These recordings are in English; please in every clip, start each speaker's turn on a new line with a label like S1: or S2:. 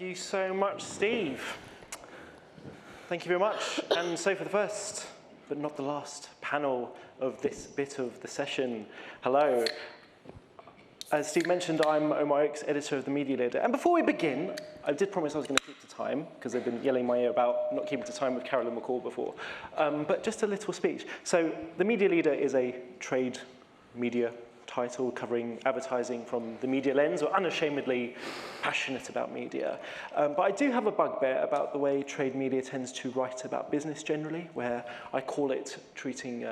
S1: Thank you so much, Steve. Thank you very much. And so for the first, but not the last, panel of this bit of the session, hello. As Steve mentioned, I'm Omar, editor of the Media Leader. And before we begin, I did promise I was going to keep to time, because they've been yelling in my ear about not keeping to time with Carolyn McCall before. But just a little speech. So the Media Leader is a trade media title covering advertising from the media lens. We're unashamedly passionate about media. But I do have a bugbear about the way trade media tends to write about business generally, where I call it treating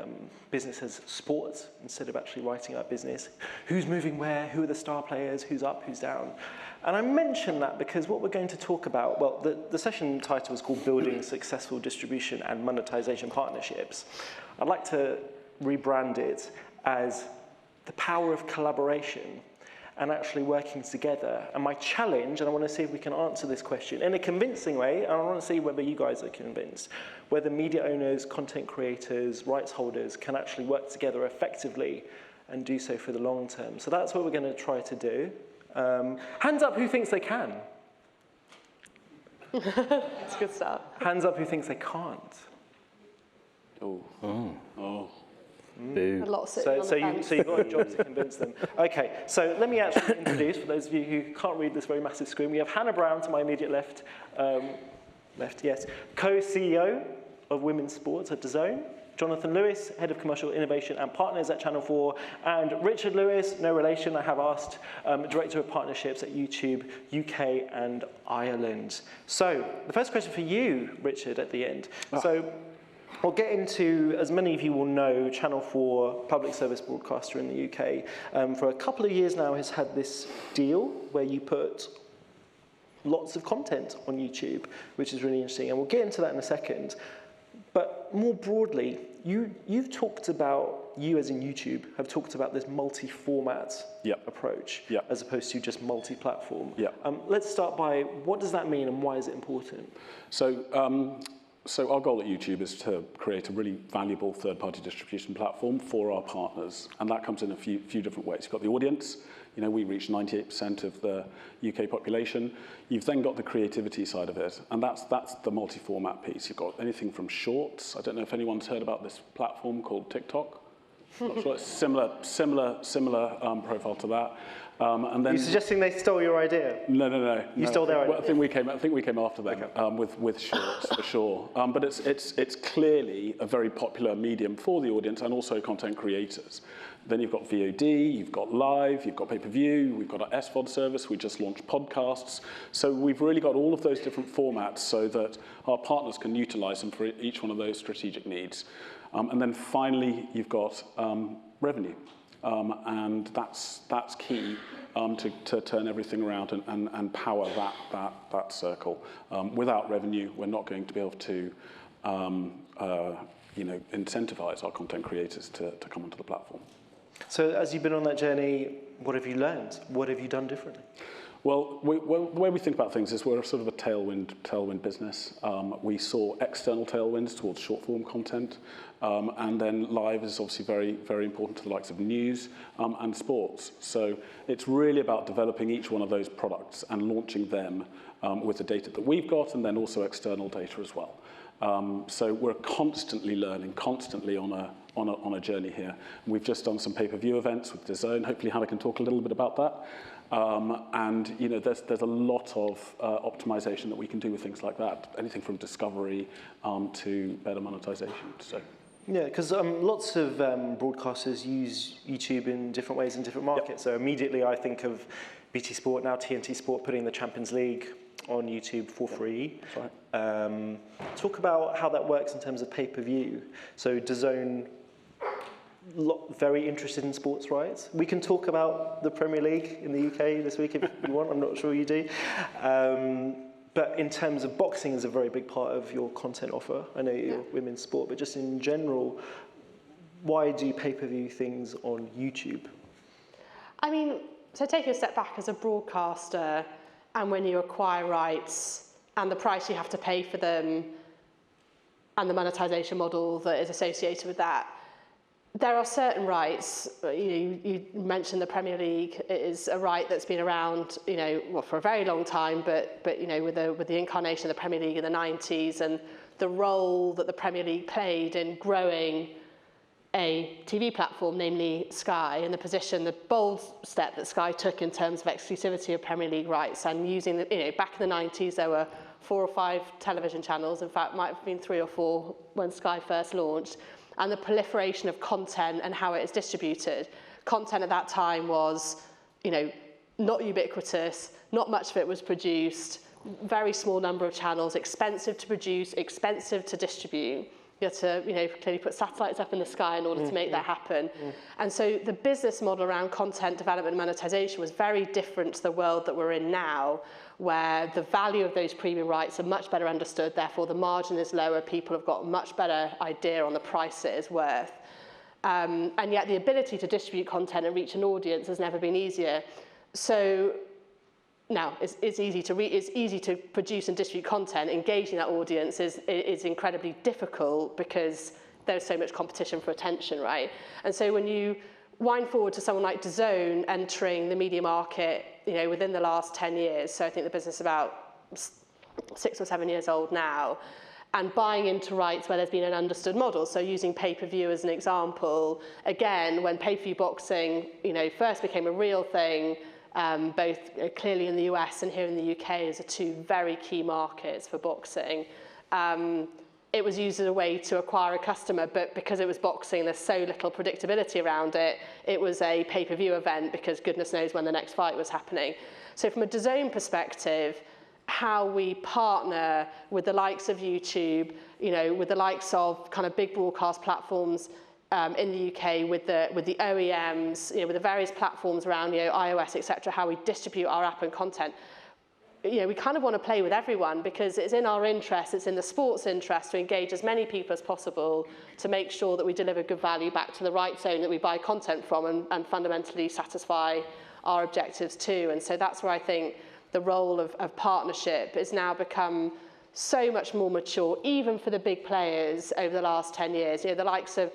S1: business as sport instead of actually writing about business. Who's moving where, who are the star players, who's up, who's down. And I mention that because what we're going to talk about, well, the session title is called Building Successful Distribution and Monetization Partnerships. I'd like to rebrand it as the power of collaboration and actually working together. And my challenge, and I want to see if we can answer this question in a convincing way, and I want to see whether you guys are convinced, whether media owners, content creators, rights holders can actually work together effectively and do so for the long term. So that's what we're going to try to do. Hands up who thinks they can.
S2: That's a good start.
S1: Hands up who thinks they can't.
S3: Oh.
S2: A lot sitting on the fence.
S1: So you've got a job to convince them. Okay, so let me actually introduce, for those of you who can't read this very massive screen, we have Hannah Brown to my immediate left, co-CEO of women's sports at DAZN, Jonathan Lewis, Head of Commercial Innovation and Partners at Channel 4, and Richard Lewis, no relation, I have asked, Director of Partnerships at YouTube, UK and Ireland. So the first question for you, Richard, at the end. So we'll get into, as many of you will know, Channel 4, public service broadcaster in the UK, for a couple of years now has had this deal where you put lots of content on YouTube, which is really interesting, and we'll get into that in a second. But more broadly, you've talked about, you as in YouTube, have talked about this multi-format approach, as opposed to just multi-platform. Let's start by, what does that mean and why is it important?
S3: So our goal at YouTube is to create a really valuable third-party distribution platform for our partners, and that comes in a few different ways. You've got the audience. You know, we reach 98% of the UK population. You've then got the creativity side of it, and that's the multi-format piece. You've got anything from shorts. I don't know if anyone's heard about this platform called TikTok. Not sure. It's similar profile to that. And then,
S1: you're suggesting they stole your idea?
S3: No.
S1: You stole their idea?
S3: Well, I think we came after them with shorts for sure. But it's clearly a very popular medium for the audience and also content creators. Then you've got VOD, you've got live, you've got pay-per-view, we've got our SVOD service, we just launched podcasts. So we've really got all of those different formats so that our partners can utilize them for each one of those strategic needs. And then finally, you've got revenue. And that's key to turn everything around and power that circle. Without revenue, we're not going to be able to incentivize our content creators to come onto the platform.
S1: So as you've been on that journey, what have you learned? What have you done differently?
S3: Well, the way we think about things is we're sort of a tailwind business. We saw external tailwinds towards short-form content, and then live is obviously very, very important to the likes of news and sports. So it's really about developing each one of those products and launching them with the data that we've got, and then also external data as well. So we're constantly learning, constantly on a journey here. And we've just done some pay-per-view events with DAZN. Hopefully Hannah can talk a little bit about that. And you know, there's a lot of optimization that we can do with things like that. Anything from discovery to better monetization. So.
S1: Yeah, because lots of broadcasters use YouTube in different ways in different markets. So immediately I think of BT Sport, now TNT Sport, putting the Champions League on YouTube for free.
S3: That's right.
S1: Talk about how that works in terms of pay-per-view. So DAZN, very interested in sports rights. We can talk about the Premier League in the UK this week if you want. I'm not sure you do. But in terms of boxing is a very big part of your content offer. I know you're women's sport, but just in general, why do pay-per-view things on YouTube?
S2: I mean, so taking a step back as a broadcaster, and when you acquire rights and the price you have to pay for them and the monetization model that is associated with that, There are certain rights. You mentioned the Premier League. It is a right that's been around, for a very long time. But with the incarnation of the Premier League in the 90s and the role that the Premier League played in growing a TV platform, namely Sky, and the bold step that Sky took in terms of exclusivity of Premier League rights and using back in the 90s there were 4 or 5 television channels. In fact, it might have been 3 or 4 when Sky first launched. And the proliferation of content and how it is distributed. Content at that time was, not ubiquitous, not much of it was produced, very small number of channels, expensive to produce, expensive to distribute. You had to, clearly put satellites up in the sky in order to make that happen. And so the business model around content development and monetization was very different to the world that we're in now, where the value of those premium rights are much better understood, therefore the margin is lower, people have got a much better idea on the price it is worth. And yet the ability to distribute content and reach an audience has never been easier. So now it's easy to produce and distribute content. Engaging that audience is incredibly difficult because there's so much competition for attention, right? And so when you wind forward to someone like DAZN entering the media market, within the last 10 years, so I think the business is about 6 or 7 years old now, and buying into rights where there's been an understood model. So using pay-per-view as an example, again, when pay-per-view boxing, first became a real thing, both clearly in the US and here in the UK as 2 very key markets for boxing. It was used as a way to acquire a customer, but because it was boxing, there's so little predictability around it, it was a pay-per-view event because goodness knows when the next fight was happening. So from a DAZN perspective, how we partner with the likes of YouTube, with the likes of kind of big broadcast platforms in the UK, with the OEMs, with the various platforms around, iOS, etc., how we distribute our app and content. We kind of want to play with everyone because it's in our interest, it's in the sport's interest to engage as many people as possible to make sure that we deliver good value back to the rights owner that we buy content from and fundamentally satisfy our objectives too. And so that's where I think the role of partnership has now become so much more mature, even for the big players over the last 10 years. The likes of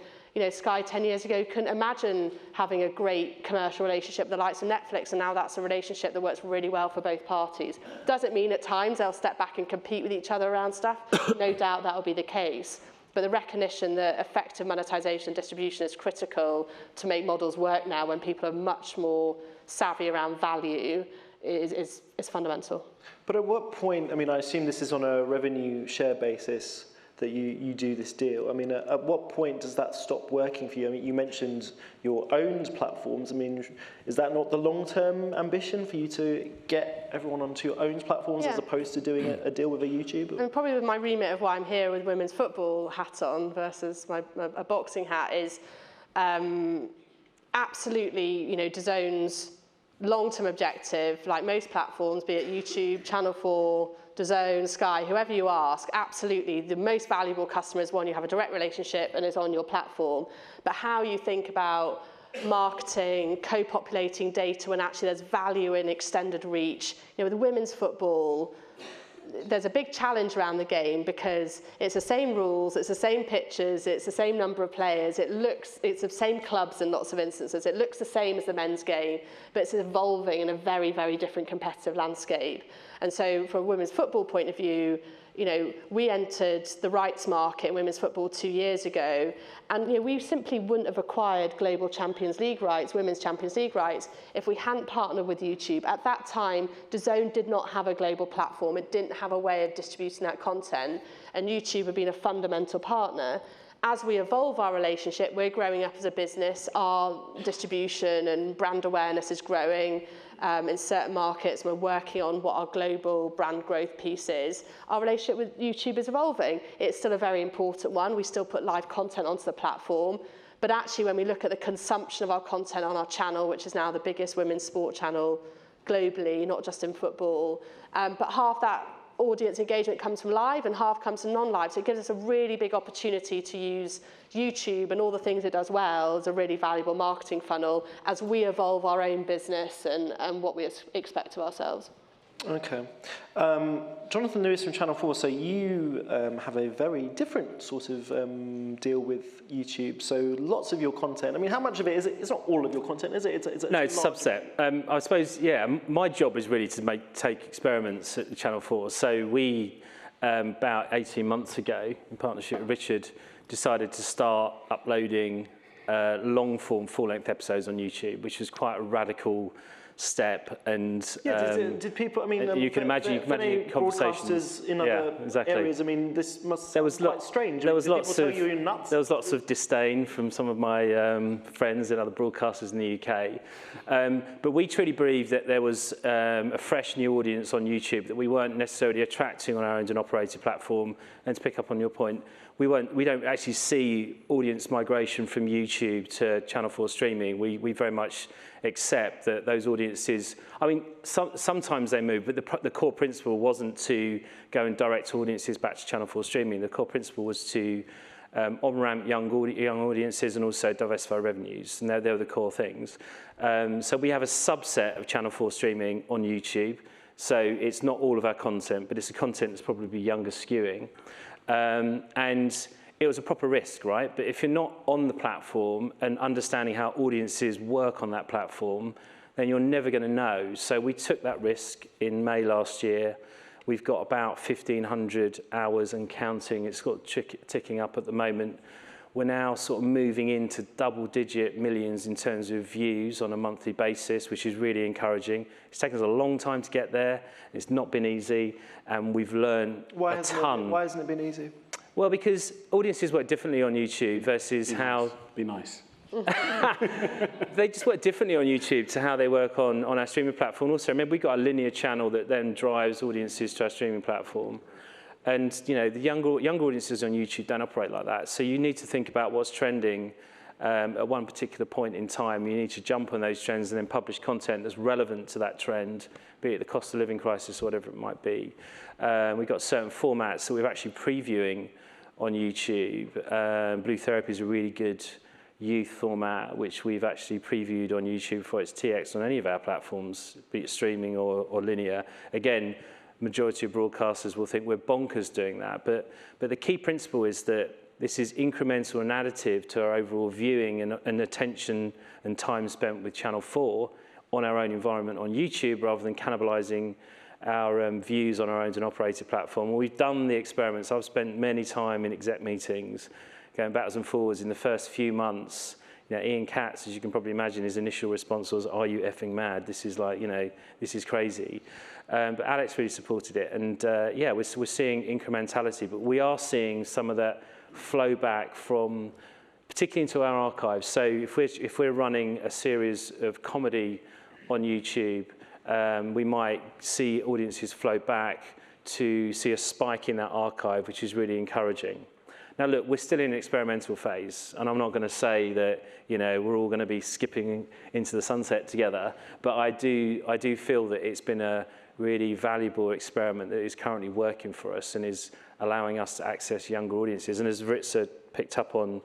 S2: Sky 10 years ago couldn't imagine having a great commercial relationship with the likes of Netflix, and now that's a relationship that works really well for both parties. Doesn't mean at times they'll step back and compete with each other around stuff. No doubt that will be the case. But the recognition that effective monetization and distribution is critical to make models work now when people are much more savvy around value is fundamental.
S1: But at what point, I assume this is on a revenue share basis, that you do this deal. At what point does that stop working for you? You mentioned your owned platforms. Is that not the long-term ambition for you to get everyone onto your owned platforms as opposed to doing a deal with a YouTube?
S2: And probably with my remit of why I'm here with women's football hat on versus a boxing hat is absolutely, DAZN's long-term objective, like most platforms, be it YouTube, Channel 4, DAZN, Sky, whoever you ask, absolutely the most valuable customer is one you have a direct relationship and is on your platform. But how you think about marketing, co-populating data when actually there's value in extended reach. With women's football, there's a big challenge around the game because it's the same rules, it's the same pitches, it's the same number of players, it's the same clubs in lots of instances, it looks the same as the men's game, but it's evolving in a very, very different competitive landscape. And so from a women's football point of view, we entered the rights market in women's football 2 years ago, and we simply wouldn't have acquired global Champions League rights, women's Champions League rights, if we hadn't partnered with YouTube. At that time, DAZN did not have a global platform. It didn't have a way of distributing that content, and YouTube had been a fundamental partner. As we evolve our relationship, we're growing up as a business. Our distribution and brand awareness is growing. In certain markets, we're working on what our global brand growth piece is. Our relationship with YouTube is evolving. It's still a very important one. We still put live content onto the platform. But actually, when we look at the consumption of our content on our channel, which is now the biggest women's sport channel globally, not just in football, but half that audience engagement comes from live and half comes from non-live. So it gives us a really big opportunity to use YouTube and all the things it does well as a really valuable marketing funnel as we evolve our own business and what we expect of ourselves.
S1: Okay. Jonathan Lewis from Channel 4, so you have a very different sort of deal with YouTube. So lots of your content, I mean, how much of it is it? It's not all of your content, is it?
S4: No, it's a subset. I suppose, yeah, my job is really to take experiments at Channel 4. So we, about 18 months ago, in partnership with Richard, decided to start uploading long-form, full-length episodes on YouTube, which was quite a radical step. And
S1: did people? I mean,
S4: you can imagine conversations
S1: in other areas. I mean, this must sound quite strange.
S4: There was lots
S1: of you nuts.
S4: There was lots of disdain from some of my friends and other broadcasters in the UK. But we truly believed that there was a fresh new audience on YouTube that we weren't necessarily attracting on our owned and operated platform. And to pick up on your point, we don't actually see audience migration from YouTube to Channel 4 streaming. We very much accept that those audiences, I mean, sometimes they move, but the core principle wasn't to go and direct audiences back to Channel 4 streaming. The core principle was to on-ramp young audiences and also diversify revenues. And they were the core things. So we have a subset of Channel 4 streaming on YouTube. So it's not all of our content, but it's the content that's probably younger skewing. And it was a proper risk, right? But if you're not on the platform and understanding how audiences work on that platform, then you're never going to know. So we took that risk in May last year. We've got about 1,500 hours and counting. It's got ticking up at the moment. We're now sort of moving into double-digit millions in terms of views on a monthly basis, which is really encouraging. It's taken us a long time to get there. It's not been easy, and we've learned a ton.
S1: Why hasn't it been easy?
S4: Well, because audiences work differently on YouTube versus how...
S3: Be nice.
S4: They just work differently on YouTube to how they work on our streaming platform. Also, remember, we've got a linear channel that then drives audiences to our streaming platform. And, you know, the younger audiences on YouTube don't operate like that. So you need to think about what's trending at one particular point in time. You need to jump on those trends and then publish content that's relevant to that trend, be it the cost of living crisis or whatever it might be. We've got certain formats that we're actually previewing on YouTube. Blue Therapy is a really good youth format, which we've actually previewed on YouTube for its TX on any of our platforms, be it streaming or linear. Again, majority of broadcasters will think we're bonkers doing that. But the key principle is that this is incremental and additive to our overall viewing and attention and time spent with Channel 4 on our own environment on YouTube, rather than cannibalizing our views on our owned and operated platform. Well, we've done the experiments. I've spent many time in exec meetings, going backwards and forwards in the first few months. You know, Ian Katz, as you can probably imagine, his initial response was, "Are you effing mad? This is like, you know, this is crazy." But Alex really supported it. And yeah, we're seeing incrementality, but we are seeing some of that flow back from, particularly into our archives. So if we're running a series of comedy on YouTube, we might see audiences flow back to see a spike in that archive, which is really encouraging. Now, look, we're still in an experimental phase, and I'm not going to say that, you know, we're all going to be skipping into the sunset together, but I do feel that it's been a really valuable experiment that is currently working for us and is allowing us to access younger audiences. And as Ritza picked up on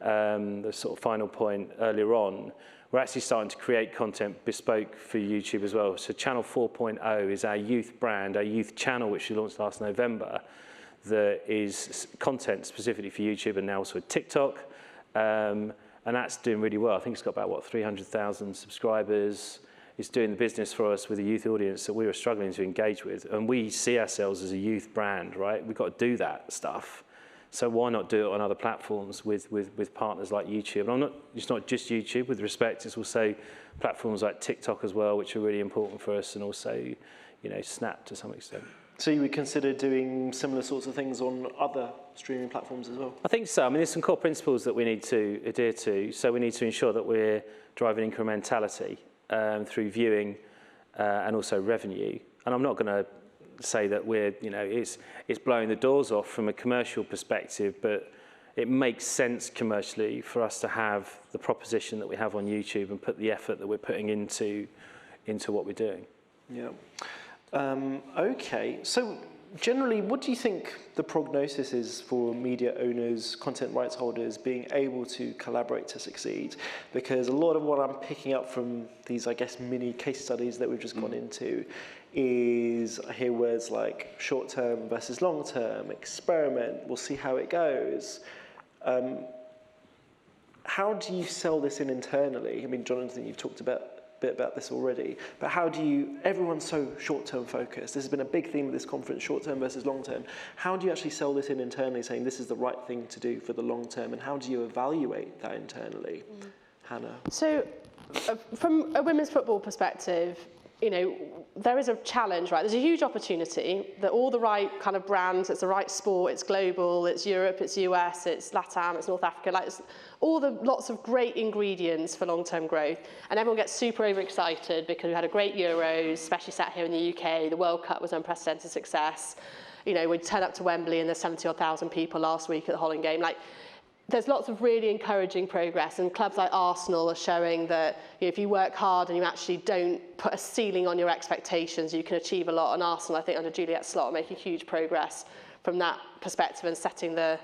S4: the sort of final point earlier on, we're actually starting to create content bespoke for YouTube as well. So Channel 4.0 is our youth brand, our youth channel, which we launched last November, that is content specifically for YouTube and now also TikTok. And that's doing really well. I think it's got about, 300,000 subscribers. It's doing the business for us with a youth audience that we were struggling to engage with. And we see ourselves as a youth brand, right? We've got to do that stuff. So why not do it on other platforms with partners like YouTube? And it's not just YouTube, with respect, it's also platforms like TikTok as well, which are really important for us, and also, you know, Snap to some extent.
S1: So you would consider doing similar sorts of things on other streaming platforms as well?
S4: I think so. I mean, there's some core principles that we need to adhere to. So we need to ensure that we're driving incrementality through viewing and also revenue. And I'm not going to say that we're, you know, it's blowing the doors off from a commercial perspective, but it makes sense commercially for us to have the proposition that we have on YouTube and put the effort that we're putting into what we're doing.
S1: Yeah. Okay, so Generally, what do you think the prognosis is for media owners, content rights holders being able to collaborate to succeed? Because a lot of what I'm picking up from these, I guess, mini case studies that we've just gone into is I hear words like short-term versus long-term, experiment, we'll see how it goes. How do you sell this in internally? I mean, Jonathan, you've talked a bit about this already, but how do you, everyone's so short-term focused. This has been a big theme of this conference, short-term versus long-term. How do you actually sell this in internally, saying this is the right thing to do for the long-term, and how do you evaluate that internally? Hannah?
S2: So from a women's football perspective, you know, there is a challenge, right? There's a huge opportunity that all the right kind of brands, it's the right sport, it's global, it's Europe, it's US, it's LATAM, it's North Africa, like it's all the lots of great ingredients for long-term growth. And everyone gets super overexcited because we had a great Euros, especially sat here in the UK. The World Cup was unprecedented success. You know, we'd turn up to Wembley and there's 70,000 people last week at the Holland game. Like, there's lots of really encouraging progress, and clubs like Arsenal are showing that, you know, if you work hard and you actually don't put a ceiling on your expectations, you can achieve a lot. And Arsenal, I think, under Juliette Slot, are making huge progress from that perspective and setting the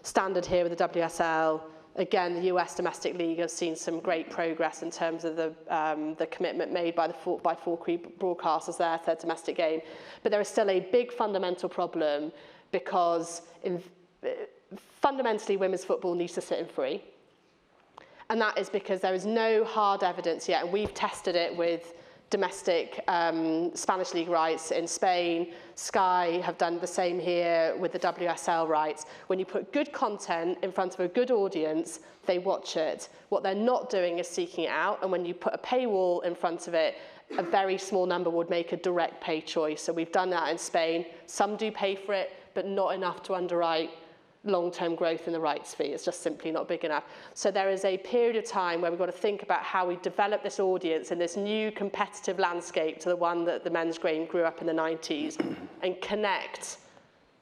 S2: standard here with the WSL. Again, the US domestic league has seen some great progress in terms of the commitment made by four broadcasters there, third domestic game. But there is still a big fundamental problem because fundamentally, women's football needs to sit in free. And that is because there is no hard evidence yet, and we've tested it with domestic Spanish league rights in Spain. Sky have done the same here with the WSL rights. When you put good content in front of a good audience, they watch it. What they're not doing is seeking it out, and when you put a paywall in front of it, a very small number would make a direct pay choice. So we've done that in Spain. Some do pay for it, but not enough to underwrite long-term growth in the rights fee. It's just simply not big enough. So there is a period of time where we've got to think about how we develop this audience in this new competitive landscape to the one that the men's game grew up in the 90s and connect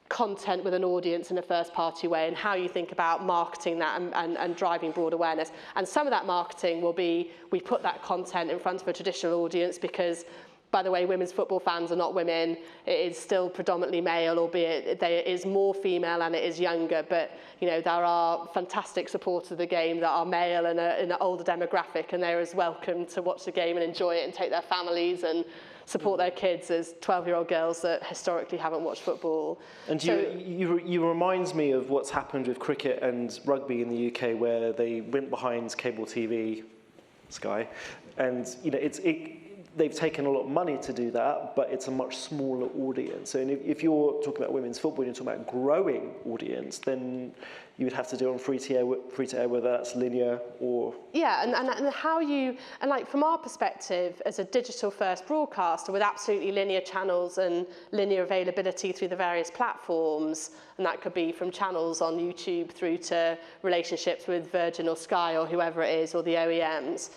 S2: content with an audience in a first-party way, and how you think about marketing that and driving broad awareness. And some of that marketing will be, we put that content in front of a traditional audience because, by the way, women's football fans are not women. It is still predominantly male, albeit it is more female and it is younger. But, you know, there are fantastic supporters of the game that are male and in an older demographic, and they're as welcome to watch the game and enjoy it and take their families and support their kids as 12-year-old girls that historically haven't watched football. And
S1: so, you reminds me of what's happened with cricket and rugby in the UK, where they went behind cable TV, Sky, and, you know, they've taken a lot of money to do that, but it's a much smaller audience. So if you're talking about women's football, you're talking about growing audience, then you would have to do it on free to air, whether that's linear or... Yeah,
S2: and how you... And like, from our perspective, as a digital-first broadcaster with absolutely linear channels and linear availability through the various platforms, and that could be from channels on YouTube through to relationships with Virgin or Sky or whoever it is, or the OEMs.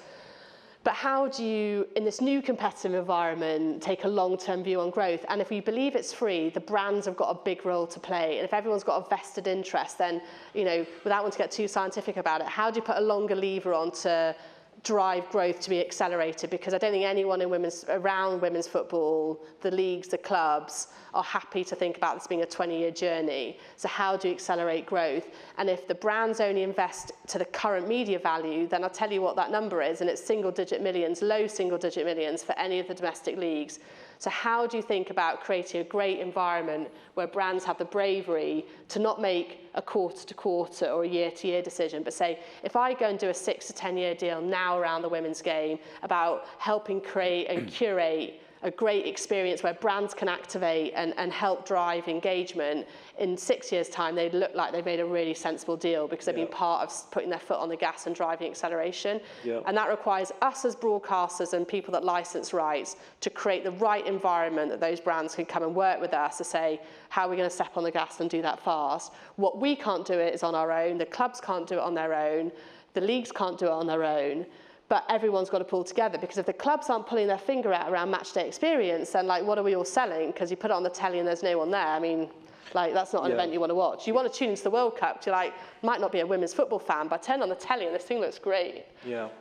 S2: But how do you, in this new competitive environment, take a long-term view on growth? And if we believe it's free, the brands have got a big role to play. And if everyone's got a vested interest, then, you know, without wanting to get too scientific about it, how do you put a longer lever on to drive growth to be accelerated? Because I don't think anyone around women's football, the leagues, the clubs, are happy to think about this being a 20-year journey. So how do you accelerate growth? And if the brands only invest to the current media value, then I'll tell you what that number is, and it's single-digit millions, low single-digit millions for any of the domestic leagues. So how do you think about creating a great environment where brands have the bravery to not make a quarter-to-quarter or a year-to-year decision, but say, if I go and do a 6 to 10-year deal now around the women's game about helping create and curate a great experience where brands can activate and help drive engagement, in 6 years' time, they'd look like they've made a really sensible deal because they've been part of putting their foot on the gas and driving acceleration. And that requires us as broadcasters and people that license rights to create the right environment that those brands can come and work with us to say, how are we going to step on the gas and do that fast? What we can't do it is on our own. The clubs can't do it on their own. The leagues can't do it on their own. But everyone's got to pull together, because if the clubs aren't pulling their finger out around match day experience, then, like, what are we all selling? Because you put it on the telly and there's no one there. I mean, like, that's not an event you want to watch. You want to tune into the World Cup. You're like, might not be a women's football fan, but I turn on the telly and this thing looks great.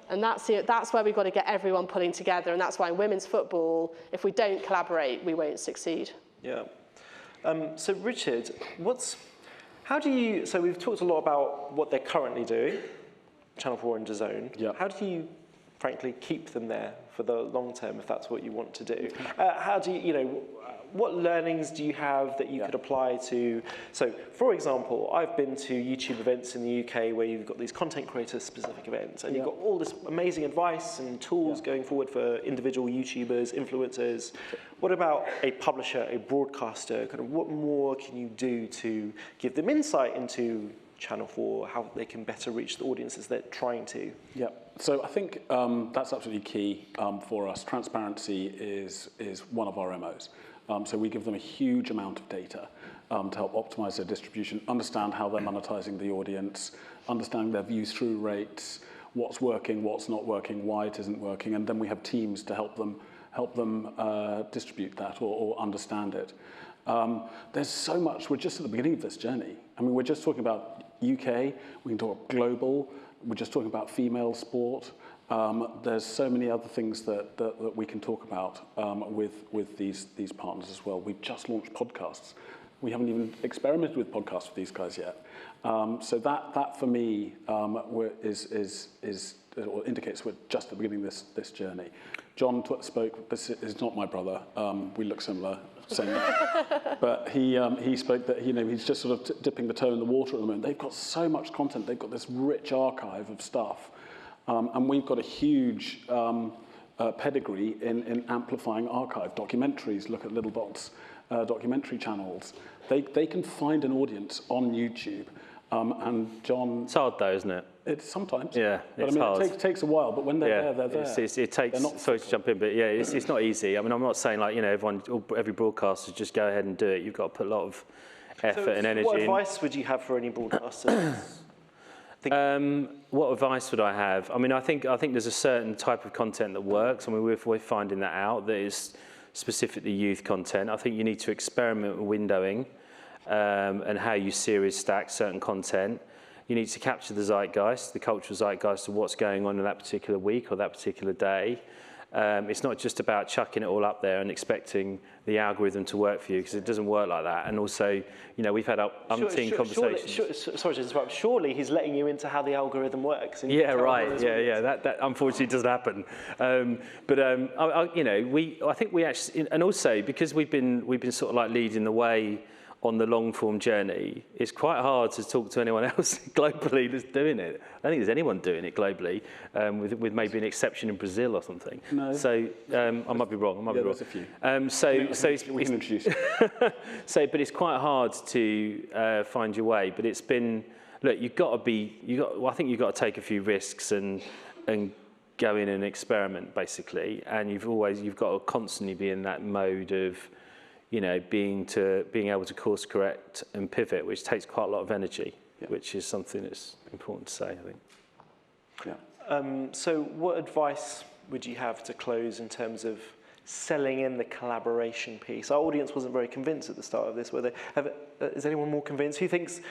S2: And that's where we've got to get everyone pulling together. And that's why in women's football, if we don't collaborate, we won't succeed.
S1: So Richard, so we've talked a lot about what they're currently doing, Channel 4 and DAZN.
S3: Yeah.
S1: How do you, frankly, keep them there for the long term if that's what you want to do? How do you, what learnings do you have that you could apply to, so for example, I've been to YouTube events in the UK where you've got these content creator specific events and you've got all this amazing advice and tools going forward for individual YouTubers, influencers. What about a publisher, a broadcaster, kind of what more can you do to give them insight into Channel 4, how they can better reach the audiences they're trying to?
S3: Yeah, so I think that's absolutely key for us. Transparency is one of our MOs. So we give them a huge amount of data to help optimize their distribution, understand how they're monetizing the audience, understanding their view-through rates, what's working, what's not working, why it isn't working, and then we have teams to help them distribute that or understand it. There's so much. We're just at the beginning of this journey. I mean, we're just talking about UK. We can talk global. We're just talking about female sport. There's so many other things that we can talk about with these partners as well. We've just launched podcasts. We haven't even experimented with podcasts with these guys yet. So that for me indicates we're just at the beginning of this journey. John spoke. This is not my brother. We look similar. Same. But he spoke that he's just sort of dipping the toe in the water at the moment. They've got so much content. They've got this rich archive of stuff. And we've got a huge pedigree in amplifying archive. Documentaries, look at Little Box documentary channels. They can find an audience on YouTube. And John...
S4: It's hard though, isn't it?
S3: It's sometimes.
S4: Yeah, it's
S3: hard.
S4: It
S3: takes a while, but when they're there, they're there.
S4: It takes, sorry to jump in, but yeah, it's not easy. I mean, I'm not saying like, every broadcaster just go ahead and do it. You've got to put a lot of effort and energy
S1: in. What advice would you have for any broadcasters?
S4: What advice would I have? I mean, I think there's a certain type of content that works. I mean, we're finding that out, that is specifically youth content. I think you need to experiment with windowing and how you series stack certain content. You need to capture the zeitgeist, the cultural zeitgeist of what's going on in that particular week or that particular day. It's not just about chucking it all up there and expecting the algorithm to work for you, because it doesn't work like that. And also, we've had umpteen conversations.
S1: Sorry to interrupt. Surely he's letting you into how the algorithm works.
S4: Yeah, right. Yeah. That unfortunately doesn't happen. I think we actually, and also because we've been sort of like leading the way on the long-form journey, it's quite hard to talk to anyone else globally that's doing it. I don't think there's anyone doing it globally, with maybe an exception in Brazil or something. No. So I might be wrong.
S3: There's a few.
S4: We can introduce. But it's quite hard to find your way. But it's been, look, I think you've got to take a few risks and go in and experiment basically. And you've got to constantly be in that mode of, being able to course correct and pivot, which takes quite a lot of energy, which is something that's important to say, I think.
S3: Yeah.
S1: So what advice would you have to close in terms of selling in the collaboration piece? Our audience wasn't very convinced at the start of this. Is anyone more convinced? Who thinks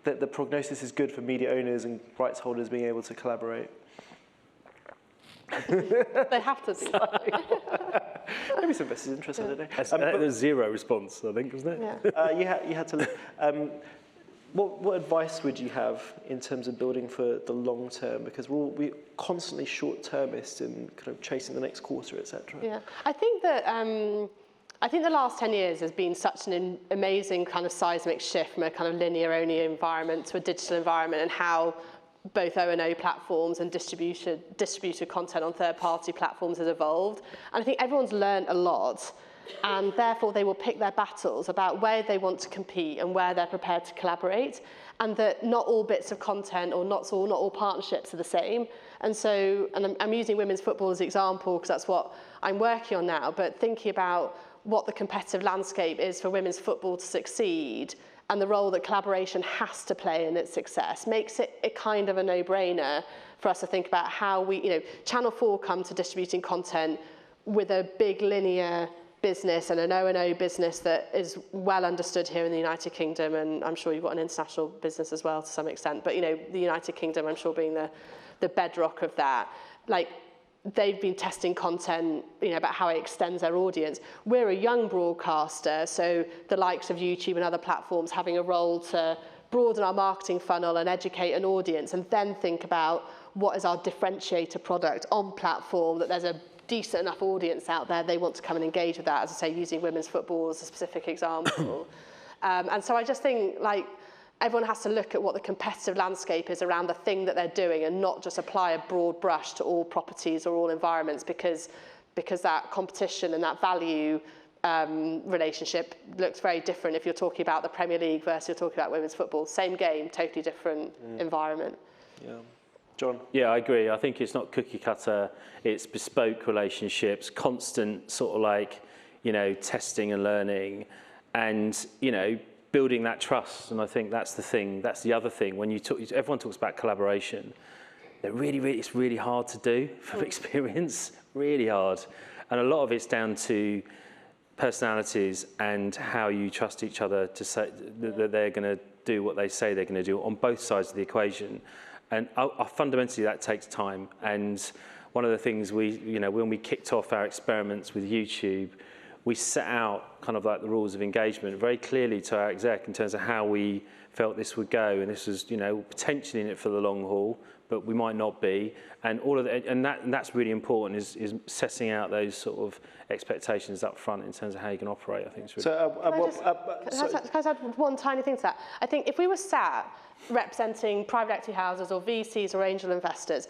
S1: that the prognosis is good for media owners and rights holders being able to collaborate?
S2: They have to do that.
S1: Maybe some investors interested in it.
S4: There's zero response, I think, wasn't it?
S1: Yeah. You had to look. What advice would you have in terms of building for the long term? Because we're constantly short-termist in kind of chasing the next quarter, etc.
S2: Yeah, I think the last 10 years has been such an amazing kind of seismic shift from a kind of linear-only environment to a digital environment, and how both O&O platforms and distributed content on third-party platforms has evolved. And I think everyone's learned a lot, and therefore they will pick their battles about where they want to compete and where they're prepared to collaborate, and that not all bits of content or not all partnerships are the same. And so, and I'm using women's football as an example because that's what I'm working on now, but thinking about what the competitive landscape is for women's football to succeed, and the role that collaboration has to play in its success makes it a kind of a no-brainer for us to think about how we, Channel 4 come to distributing content with a big linear business and an O&O business that is well understood here in the United Kingdom, and I'm sure you've got an international business as well to some extent, but the United Kingdom, I'm sure, being the bedrock of that. Like, they've been testing content, about how it extends their audience. We're a young broadcaster, so the likes of YouTube and other platforms having a role to broaden our marketing funnel and educate an audience, and then think about what is our differentiator product on platform, that there's a decent enough audience out there, they want to come and engage with that, as I say, using women's football as a specific example. And so I just think, everyone has to look at what the competitive landscape is around the thing that they're doing and not just apply a broad brush to all properties or all environments, because that competition and that value relationship looks very different if you're talking about the Premier League versus you're talking about women's football. Same game, totally different environment.
S1: Yeah. John?
S4: Yeah, I agree. I think it's not cookie cutter, it's bespoke relationships, constant sort of testing and learning, and, building that trust. And I think that's the thing, that's the other thing. When everyone talks about collaboration, it's really hard to do from experience, really hard. And a lot of it's down to personalities and how you trust each other to say that they're going to do what they say they're going to do on both sides of the equation. And fundamentally, that takes time. And one of the things when we kicked off our experiments with YouTube, we set out kind of the rules of engagement very clearly to our exec in terms of how we felt this would go. And this was, potentially in it for the long haul, but we might not be. And all of that, and that's really important, is setting out those sort of expectations up front in terms of how you can operate. I think it's really
S2: Can I just add one tiny thing to that? I think if we were sat representing private equity houses or VCs or angel investors,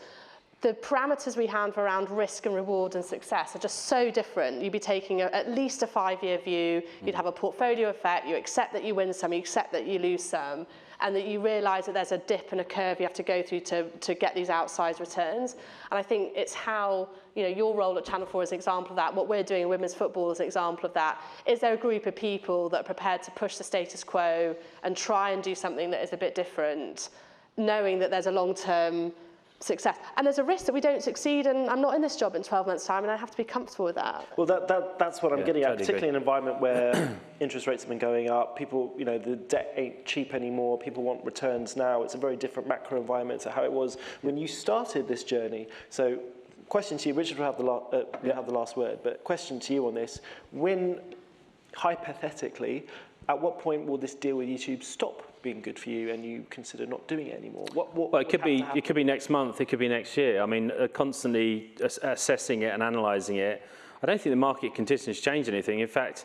S2: the parameters we have around risk and reward and success are just so different. You'd be taking at least a 5-year view, you'd have a portfolio effect, you accept that you win some, you accept that you lose some, and that you realise that there's a dip and a curve you have to go through to get these outsized returns. And I think it's how, your role at Channel 4 is an example of that, what we're doing in women's football is an example of that. Is there a group of people that are prepared to push the status quo and try and do something that is a bit different, knowing that there's a long-term success? And there's a risk that we don't succeed, and I'm not in this job in 12 months' time, and I have to be comfortable with that.
S1: Well, that's what I'm getting at,
S4: totally
S1: particularly in an environment where interest rates have been going up. People, the debt ain't cheap anymore. People want returns now. It's a very different macro environment to how it was when you started this journey. So, question to you, Richard will have the last word, but question to you on this: when, hypothetically, at what point will this deal with YouTube stop being good for you and you consider not doing it anymore?
S4: Well, it could be next month, it could be next year. I mean, constantly assessing it and analysing it. I don't think the market conditions change anything. In fact,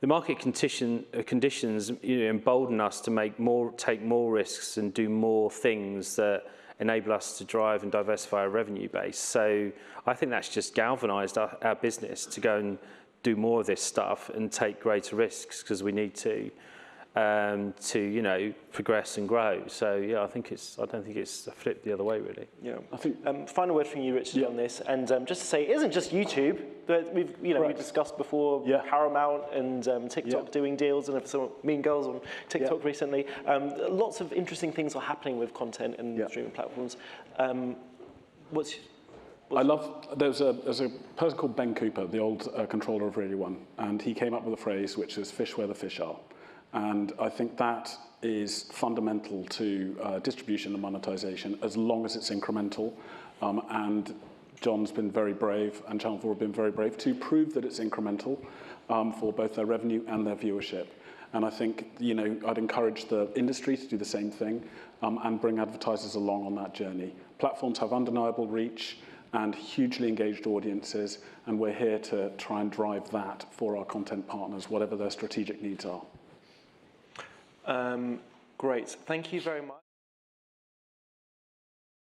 S4: the market conditions embolden us to take more risks and do more things that enable us to drive and diversify our revenue base. So I think that's just galvanised our business to go and do more of this stuff and take greater risks, because we need to progress and grow. So yeah, I don't think it's a flip the other way, really.
S1: Yeah, I think final word from you, Richard, on this, and just to say, it isn't just YouTube, but we've we discussed before Paramount and TikTok doing deals, and some Mean Girls on TikTok recently. Lots of interesting things are happening with content and streaming platforms.
S3: There's a person called Ben Cooper, the old controller of Radio 1, and he came up with a phrase which is "fish where the fish are." And I think that is fundamental to distribution and monetisation, as long as it's incremental. And John's been very brave, and Channel 4 have been very brave to prove that it's incremental for both their revenue and their viewership. And I think, I'd encourage the industry to do the same thing and bring advertisers along on that journey. Platforms have undeniable reach and hugely engaged audiences, and we're here to try and drive that for our content partners, whatever their strategic needs are.
S1: Great. Thank you very much.